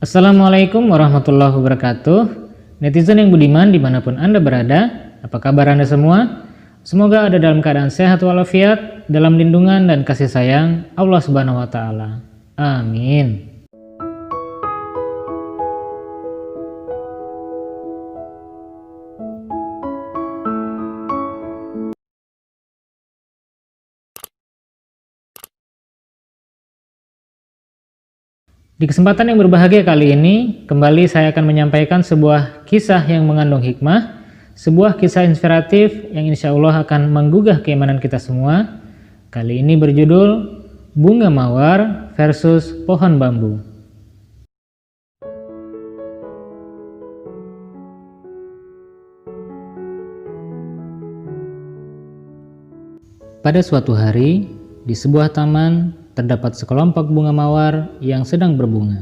Assalamualaikum warahmatullahi wabarakatuh. Netizen yang budiman dimanapun Anda berada, apa kabar Anda semua? Semoga ada dalam keadaan sehat walafiat, dalam lindungan dan kasih sayang Allah Subhanahu wa Ta'ala. Amin. Di kesempatan yang berbahagia kali ini, kembali saya akan menyampaikan sebuah kisah yang mengandung hikmah, sebuah kisah inspiratif yang insya Allah akan menggugah keimanan kita semua. Kali ini berjudul Bunga Mawar versus Pohon Bambu. Pada suatu hari, di sebuah taman, terdapat sekelompok bunga mawar yang sedang berbunga.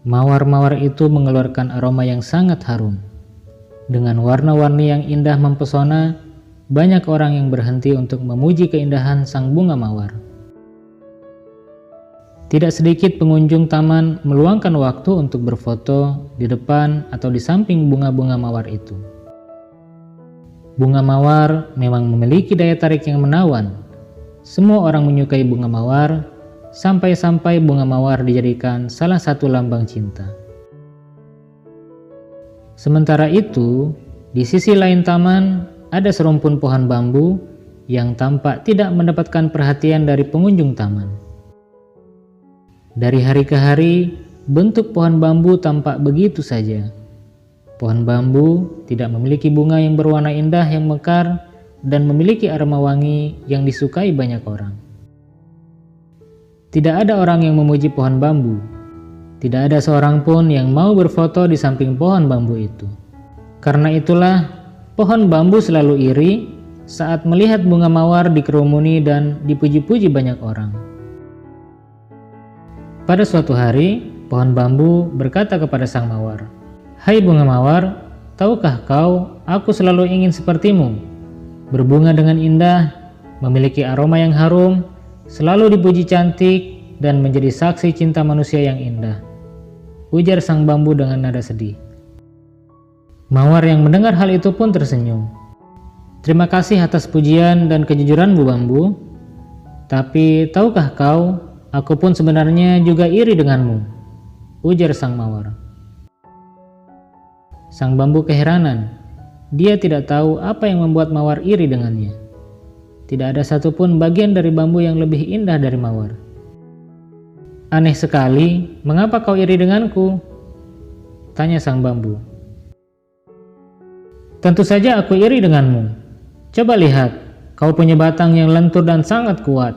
Mawar-mawar itu mengeluarkan aroma yang sangat harum. Dengan warna-warni yang indah mempesona, banyak orang yang berhenti untuk memuji keindahan sang bunga mawar. Tidak sedikit pengunjung taman meluangkan waktu untuk berfoto di depan atau di samping bunga-bunga mawar itu. Bunga mawar memang memiliki daya tarik yang menawan. Semua orang menyukai bunga mawar, sampai-sampai bunga mawar dijadikan salah satu lambang cinta. Sementara itu, di sisi lain taman, ada serumpun pohon bambu yang tampak tidak mendapatkan perhatian dari pengunjung taman. Dari hari ke hari, bentuk pohon bambu tampak begitu saja. Pohon bambu tidak memiliki bunga yang berwarna indah yang mekar, dan memiliki aroma wangi yang disukai banyak orang. Tidak ada orang yang memuji pohon bambu. Tidak ada seorang pun yang mau berfoto di samping pohon bambu itu. Karena itulah, pohon bambu selalu iri saat melihat bunga mawar dikerumuni dan dipuji-puji banyak orang. Pada suatu hari, pohon bambu berkata kepada sang mawar, "Hai bunga mawar, tahukah kau, aku selalu ingin sepertimu. Berbunga dengan indah, memiliki aroma yang harum, selalu dipuji cantik, dan menjadi saksi cinta manusia yang indah," ujar sang bambu dengan nada sedih. Mawar yang mendengar hal itu pun tersenyum. "Terima kasih atas pujian dan kejujuranmu bambu. Tapi tahukah kau, aku pun sebenarnya juga iri denganmu," ujar sang mawar. Sang bambu keheranan. Dia tidak tahu apa yang membuat mawar iri dengannya. Tidak ada satupun bagian dari bambu yang lebih indah dari mawar. "Aneh sekali, mengapa kau iri denganku?" tanya sang bambu. "Tentu saja aku iri denganmu. Coba lihat, kau punya batang yang lentur dan sangat kuat.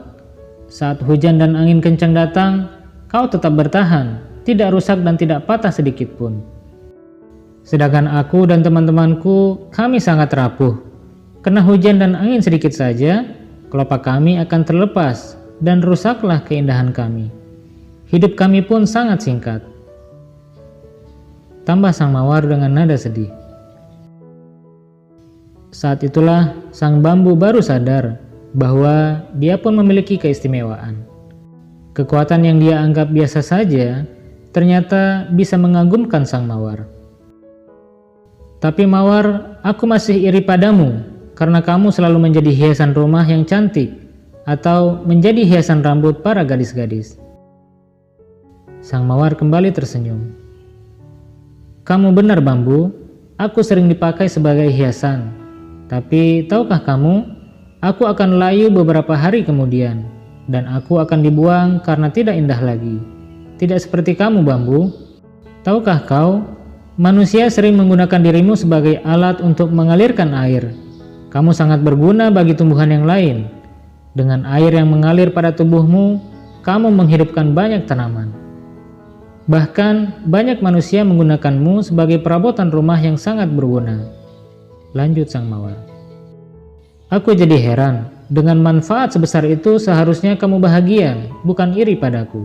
Saat hujan dan angin kencang datang, kau tetap bertahan, tidak rusak dan tidak patah sedikit pun. Sedangkan aku dan teman-temanku, kami sangat rapuh. Kena hujan dan angin sedikit saja, kelopak kami akan terlepas dan rusaklah keindahan kami. Hidup kami pun sangat singkat," tambah sang mawar dengan nada sedih. Saat itulah sang bambu baru sadar bahwa dia pun memiliki keistimewaan. Kekuatan yang dia anggap biasa saja ternyata bisa mengagumkan sang mawar. "Tapi mawar, aku masih iri padamu karena kamu selalu menjadi hiasan rumah yang cantik atau menjadi hiasan rambut para gadis-gadis." Sang mawar kembali tersenyum. "Kamu benar bambu, aku sering dipakai sebagai hiasan. Tapi tahukah kamu, aku akan layu beberapa hari kemudian dan aku akan dibuang karena tidak indah lagi. Tidak seperti kamu bambu. Tahukah kau, manusia sering menggunakan dirimu sebagai alat untuk mengalirkan air. Kamu sangat berguna bagi tumbuhan yang lain. Dengan air yang mengalir pada tubuhmu, kamu menghidupkan banyak tanaman. Bahkan banyak manusia menggunakanmu sebagai perabotan rumah yang sangat berguna," lanjut sang mawar. "Aku jadi heran, dengan manfaat sebesar itu seharusnya kamu bahagia, bukan iri padaku."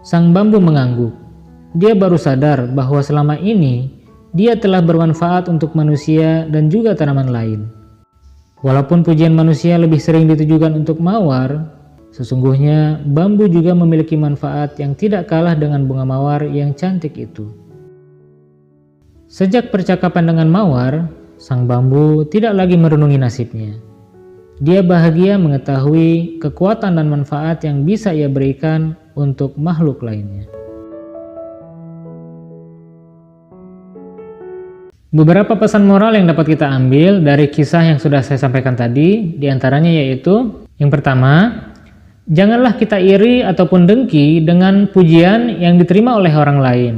Sang bambu mengangguk. Dia baru sadar bahwa selama ini dia telah bermanfaat untuk manusia dan juga tanaman lain. Walaupun pujian manusia lebih sering ditujukan untuk mawar, Sesungguhnya bambu juga memiliki manfaat yang tidak kalah dengan bunga mawar yang cantik itu. Sejak percakapan dengan mawar, sang bambu tidak lagi merenungi nasibnya. Dia bahagia mengetahui kekuatan dan manfaat yang bisa ia berikan untuk makhluk lainnya. Beberapa pesan moral yang dapat kita ambil dari kisah yang sudah saya sampaikan tadi, diantaranya yaitu, yang pertama, janganlah kita iri ataupun dengki dengan pujian yang diterima oleh orang lain.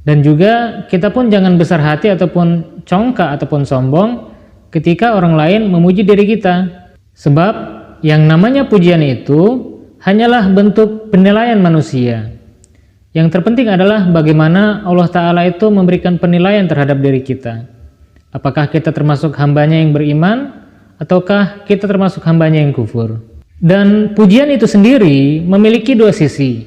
Dan juga kita pun jangan besar hati ataupun congkak ataupun sombong ketika orang lain memuji diri kita. Sebab yang namanya pujian itu hanyalah bentuk penilaian manusia. Yang terpenting adalah bagaimana Allah Ta'ala itu memberikan penilaian terhadap diri kita. Apakah kita termasuk hambanya yang beriman, ataukah kita termasuk hambanya yang kufur. Dan pujian itu sendiri memiliki dua sisi.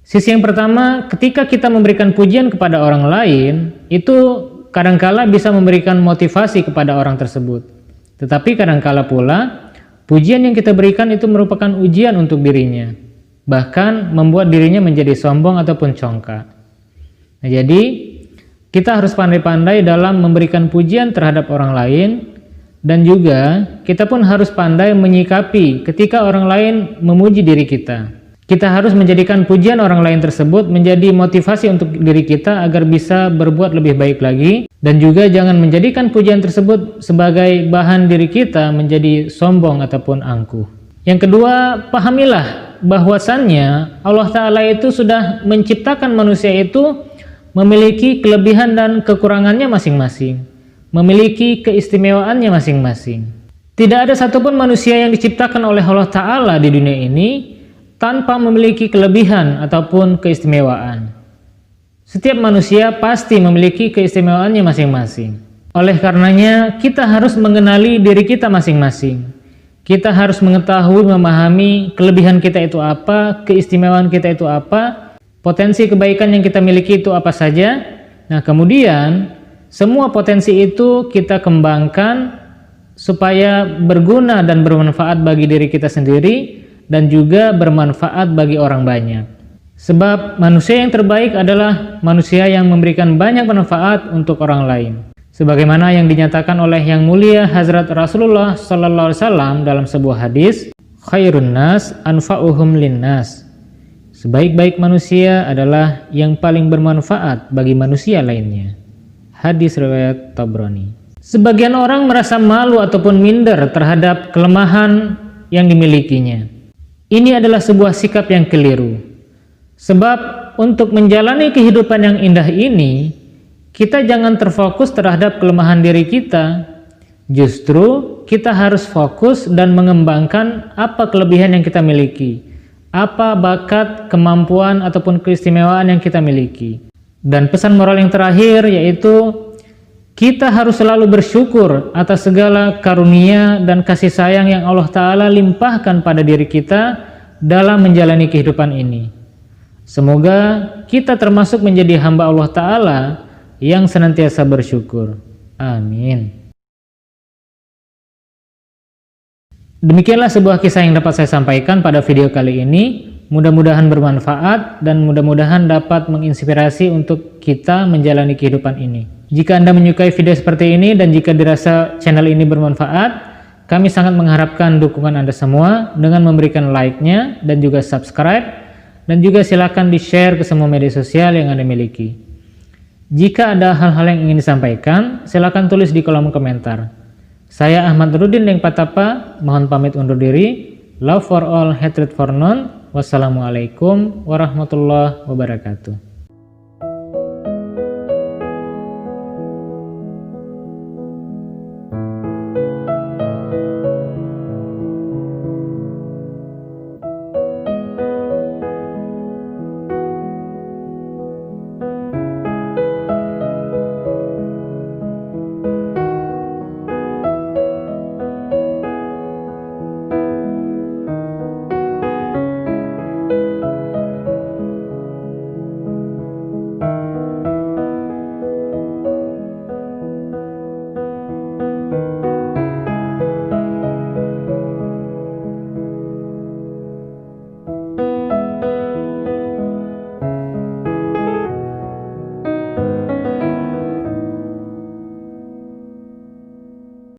Sisi yang pertama, ketika kita memberikan pujian kepada orang lain, itu kadangkala bisa memberikan motivasi kepada orang tersebut. Tetapi kadangkala pula, pujian yang kita berikan itu merupakan ujian untuk dirinya. Bahkan membuat dirinya menjadi sombong ataupun congkak. Nah, jadi kita harus pandai-pandai dalam memberikan pujian terhadap orang lain, dan juga kita pun harus pandai menyikapi ketika orang lain memuji diri kita. Kita harus menjadikan pujian orang lain tersebut menjadi motivasi untuk diri kita agar bisa berbuat lebih baik lagi, dan juga jangan menjadikan pujian tersebut sebagai bahan diri kita menjadi sombong ataupun angkuh. Yang kedua, pahamilah bahwasannya Allah Ta'ala itu sudah menciptakan manusia itu memiliki kelebihan dan kekurangannya masing-masing, memiliki keistimewaannya masing-masing. Tidak ada satupun manusia yang diciptakan oleh Allah Ta'ala di dunia ini tanpa memiliki kelebihan ataupun keistimewaan. Setiap manusia pasti memiliki keistimewaannya masing-masing. Oleh karenanya, kita harus mengenali diri kita masing-masing. Kita harus mengetahui, memahami kelebihan kita itu apa, keistimewaan kita itu apa, potensi kebaikan yang kita miliki itu apa saja. Nah, kemudian semua potensi itu kita kembangkan supaya berguna dan bermanfaat bagi diri kita sendiri dan juga bermanfaat bagi orang banyak. Sebab manusia yang terbaik adalah manusia yang memberikan banyak manfaat untuk orang lain. Sebagaimana yang dinyatakan oleh Yang Mulia Hazrat Rasulullah SAW dalam sebuah hadis, khairun nas anfa'uhum linnas. Sebaik-baik manusia adalah yang paling bermanfaat bagi manusia lainnya. Hadis riwayat Tabrani. Sebagian orang merasa malu ataupun minder terhadap kelemahan yang dimilikinya. Ini adalah sebuah sikap yang keliru. Sebab untuk menjalani kehidupan yang indah ini, kita jangan terfokus terhadap kelemahan diri kita. Justru kita harus fokus dan mengembangkan apa kelebihan yang kita miliki, apa bakat, kemampuan ataupun keistimewaan yang kita miliki. Dan pesan moral yang terakhir yaitu kita harus selalu bersyukur atas segala karunia dan kasih sayang yang Allah Ta'ala limpahkan pada diri kita dalam menjalani kehidupan ini. Semoga kita termasuk menjadi hamba Allah Ta'ala yang senantiasa bersyukur. Amin. Demikianlah sebuah kisah yang dapat saya sampaikan pada video kali ini. Mudah-mudahan bermanfaat dan mudah-mudahan dapat menginspirasi untuk kita menjalani kehidupan ini. Jika Anda menyukai video seperti ini dan jika dirasa channel ini bermanfaat, kami sangat mengharapkan dukungan Anda semua dengan memberikan like-nya dan juga subscribe, dan juga silakan di-share ke semua media sosial yang Anda miliki. Jika ada hal-hal yang ingin disampaikan, silakan tulis di kolom komentar. Saya Ahmad Rudin Deng Patapa, mohon pamit undur diri. Love for all, hatred for none. Wassalamualaikum warahmatullahi wabarakatuh.